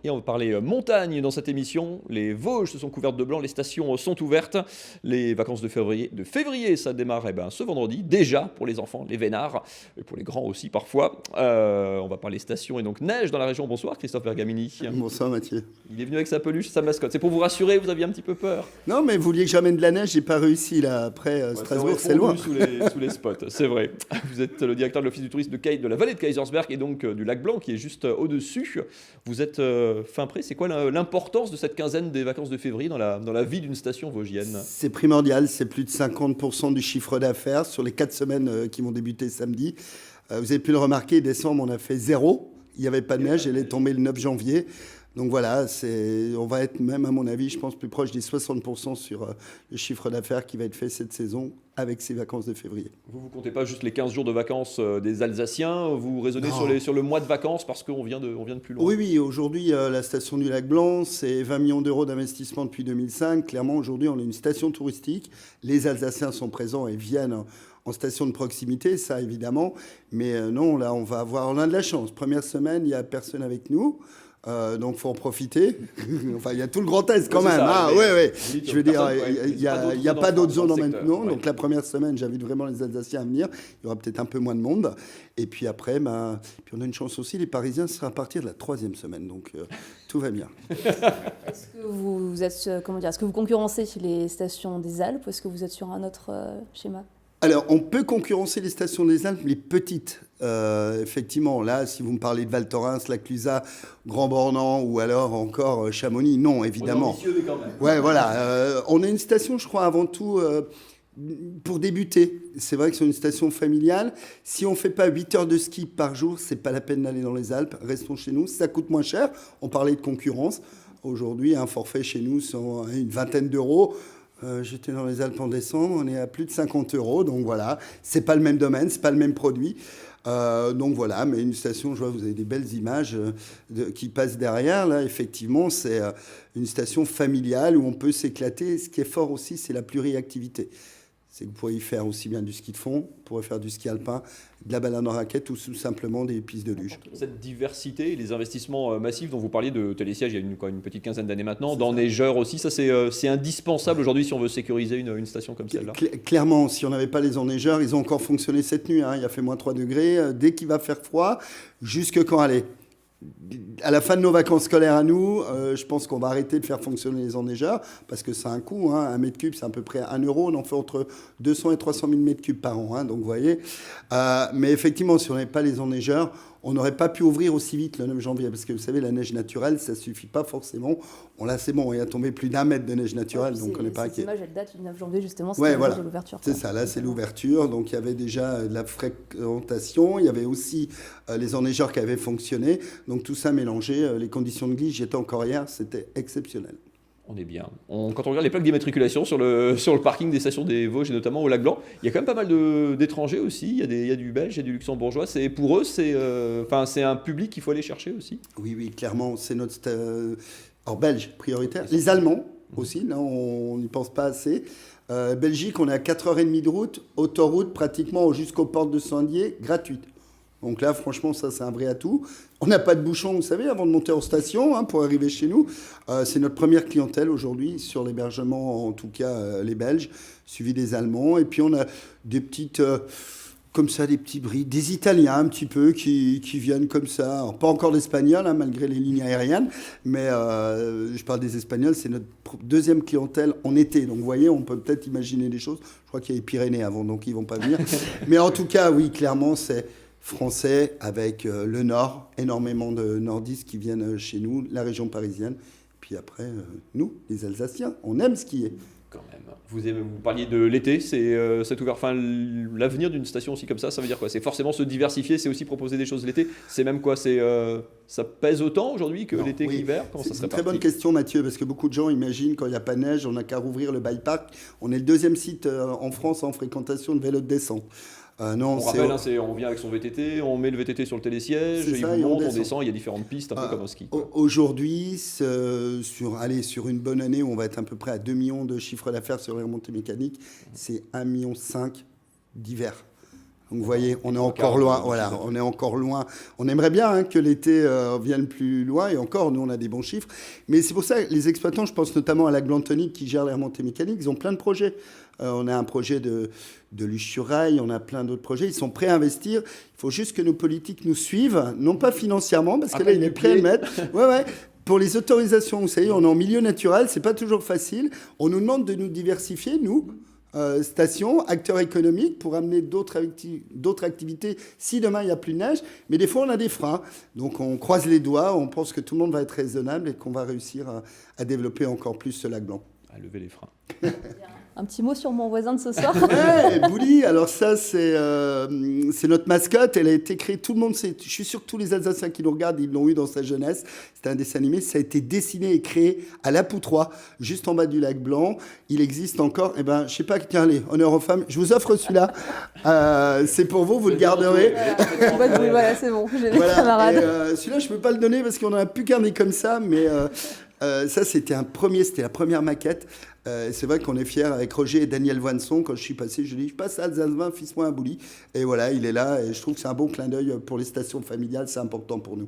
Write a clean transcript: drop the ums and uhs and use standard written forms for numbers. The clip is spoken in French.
et on va parler montagne dans cette émission. Les Vosges se sont couvertes de blanc, les stations sont ouvertes. Les vacances de février, ça démarre ce vendredi, déjà pour les enfants, les vénards, et pour les grands aussi parfois. On va parler stations et donc neige dans la région. Bonsoir Christophe Bergamini. Bonsoir Mathieu. Il est venu avec sa peluche, sa mascotte. C'est pour vous rassurer, vous aviez un petit peu peur. Non mais vous vouliez que j'amène de la neige, j'ai pas réussi là. Après Strasbourg c'est loin. Sous les spots, c'est vrai. Vous êtes le directeur de l'office du tourisme de la vallée de Kaysersberg et donc du lac Blanc qui est juste au-dessus. Vous êtes fin prêt. C'est quoi l'importance de cette quinzaine des vacances de février dans la vie d'une station vosgienne? C'est primordial, c'est plus de 50% du chiffre d'affaires sur les 4 semaines qui vont débuter samedi. Vous avez pu le remarquer, décembre on a fait 0. Il n'y avait pas de neige, elle est tombée le 9 janvier. Donc voilà, on va être même à mon avis, je pense, plus proche des 60% sur le chiffre d'affaires qui va être fait cette saison avec ces vacances de février. Vous ne comptez pas juste les 15 jours de vacances des Alsaciens, vous raisonnez sur le mois de vacances parce qu'on vient de plus loin. Oui, aujourd'hui, la station du Lac Blanc, c'est 20 millions d'euros d'investissement depuis 2005. Clairement, aujourd'hui, on est une station touristique. Les Alsaciens sont présents et viennent en station de proximité, ça évidemment. Mais non, là, on a de la chance. Première semaine, il n'y a personne avec nous. Donc, il faut en profiter. Enfin, il y a tout le Grand Est quand même. Je veux dire, il n'y a pas d'autres zones maintenant. Ouais. Donc, la première semaine, j'invite vraiment les Alsaciens à venir. Il y aura peut-être un peu moins de monde. Et puis après, puis on a une chance aussi, les Parisiens, ce sera à partir de la 3e semaine. Donc, tout va bien. Est-ce que vous êtes, est-ce que vous concurrencez les stations des Alpes ou est-ce que vous êtes sur un autre schéma ? Alors, on peut concurrencer les stations des Alpes, les petites. Effectivement, là, si vous me parlez de Val Thorens, La Clusaz, Grand Bornand ou alors encore Chamonix, non, évidemment. Ambitieux, mais quand même. Ouais, voilà. On a une station, je crois, avant tout, pour débuter. C'est vrai que c'est une station familiale. Si on ne fait pas 8 heures de ski par jour, c'est pas la peine d'aller dans les Alpes. Restons chez nous. Ça coûte moins cher. On parlait de concurrence. Aujourd'hui, un forfait chez nous, c'est une vingtaine d'euros. J'étais dans les Alpes en décembre, on est à plus de 50 euros, donc voilà, c'est pas le même domaine, c'est pas le même produit. Donc voilà, mais une station, je vois, vous avez des belles images qui passent derrière. Là, effectivement, c'est une station familiale où on peut s'éclater. Ce qui est fort aussi, c'est la pluriactivité. C'est que vous pourrez y faire aussi bien du ski de fond, vous pourrez faire du ski alpin, de la balade en raquette ou tout simplement des pistes de luge. Cette diversité et les investissements massifs dont vous parliez de télésièges il y a une petite quinzaine d'années maintenant, d'enneigeurs aussi, ça c'est indispensable aujourd'hui si on veut sécuriser une station comme celle-là. Clairement, si on n'avait pas les enneigeurs, ils ont encore fonctionné cette nuit, il a fait moins 3 degrés, dès qu'il va faire froid, jusque quand aller. À la fin de nos vacances scolaires à nous, je pense qu'on va arrêter de faire fonctionner les enneigeurs parce que c'est un coût. Un mètre cube, c'est à peu près 1 euro. On en fait entre 200 et 300 000 mètres cubes par an. Donc, vous voyez. Mais effectivement, si on n'avait pas les enneigeurs, on n'aurait pas pu ouvrir aussi vite le 9 janvier. Parce que vous savez, la neige naturelle, ça ne suffit pas forcément. Là, c'est bon, il a tombé plus d'1 mètre de neige naturelle. Donc, on n'est pas inquiet. Cette image, elle date du 9 janvier, justement. Ouais, voilà. De l'ouverture. C'est ça, là, c'est l'ouverture. Donc, il y avait déjà de la fréquentation. Il y avait aussi les enneigeurs qui avaient fonctionné. Donc, tout ça mélangé. Les conditions de glisse, j'étais encore hier, c'était exceptionnel. On est bien. Quand on regarde les plaques d'immatriculation sur le parking des stations des Vosges et notamment au Lac Blanc, il y a quand même pas mal d'étrangers aussi. Il y a du belge et du luxembourgeois. Pour eux, c'est un public qu'il faut aller chercher aussi. Oui, clairement, c'est notre belge prioritaire. Les Allemands aussi, là, on n'y pense pas assez. Belgique, on est à 4h30 de route, autoroute pratiquement jusqu'aux portes de Saint-Dié, gratuite. Donc là, franchement, ça, c'est un vrai atout. On n'a pas de bouchon, vous savez, avant de monter en station pour arriver chez nous. C'est notre première clientèle aujourd'hui sur l'hébergement, en tout cas les Belges, suivi des Allemands. Et puis, on a des petites... comme ça, des petits bris, des Italiens un petit peu qui viennent comme ça. Alors, pas encore d'Espagnols, malgré les lignes aériennes, mais je parle des Espagnols, c'est notre deuxième clientèle en été. Donc vous voyez, on peut peut-être imaginer des choses. Je crois qu'il y a les Pyrénées avant, donc ils ne vont pas venir. Mais en tout cas, oui, clairement, c'est français avec le Nord, énormément de nordistes qui viennent chez nous, la région parisienne. Puis après, nous, les Alsaciens, on aime skier. Quand même. Vous parliez de l'été, c'est cette l'avenir d'une station aussi comme ça veut dire quoi? C'est forcément se diversifier, c'est aussi proposer des choses l'été. C'est même quoi? Ça pèse autant aujourd'hui que l'été que l'hiver? C'est une très bonne question, Mathieu, parce que beaucoup de gens imaginent quand il n'y a pas de neige, on n'a qu'à rouvrir le bike park. On est le 2e site en France en fréquentation de vélos de descente. Non, on rappelle, on vient avec son VTT, on met le VTT sur le télésiège, il vous monte, on descend, il y a différentes pistes, un peu comme au ski. Aujourd'hui, sur une bonne année où on va être à peu près à 2 millions de chiffre d'affaires sur les remontées mécaniques, c'est 1,5 million d'hiver. Donc vous voyez, on est encore loin. Voilà, on est encore loin. On aimerait bien que l'été vienne plus loin. Et encore, nous, on a des bons chiffres. Mais c'est pour ça que les exploitants, je pense notamment à la Glantonique qui gère les remontées mécaniques, ils ont plein de projets. On a un projet de Luche-sur-Rail, on a plein d'autres projets. Ils sont prêts à investir. Il faut juste que nos politiques nous suivent, non pas financièrement, parce que là, il est prêt à le mettre. Ouais. Pour les autorisations, vous savez, on est en milieu naturel, c'est pas toujours facile. On nous demande de nous diversifier, nous, stations, acteurs économiques, pour amener d'autres activités si demain il n'y a plus de neige. Mais des fois, on a des freins. Donc, on croise les doigts, on pense que tout le monde va être raisonnable et qu'on va réussir à développer encore plus ce lac blanc. À lever les freins. Un petit mot sur mon voisin de ce soir. Ouais, Bouli, alors ça, c'est notre mascotte. Elle a été créée, tout le monde sait. Je suis sûr que tous les Alsaciens qui nous regardent, ils l'ont eu dans sa jeunesse. C'était un dessin animé. Ça a été dessiné et créé à La Poutroie, juste en bas du lac Blanc. Il existe encore. Eh ben, je sais pas, tiens, allez, honneur aux femmes. Je vous offre celui-là. C'est pour vous, vous le garderez. Voilà, c'est bon, j'ai les camarades. Celui-là, je peux pas le donner parce qu'on en a plus qu'un des comme ça, mais ça, c'était la première maquette. C'est vrai qu'on est fiers avec Roger et Daniel Voinson. Quand je suis passé, je lui ai dit, je passe à Alsace-20, fils-moi un bouli. Et voilà, il est là. Et je trouve que c'est un bon clin d'œil pour les stations familiales. C'est important pour nous.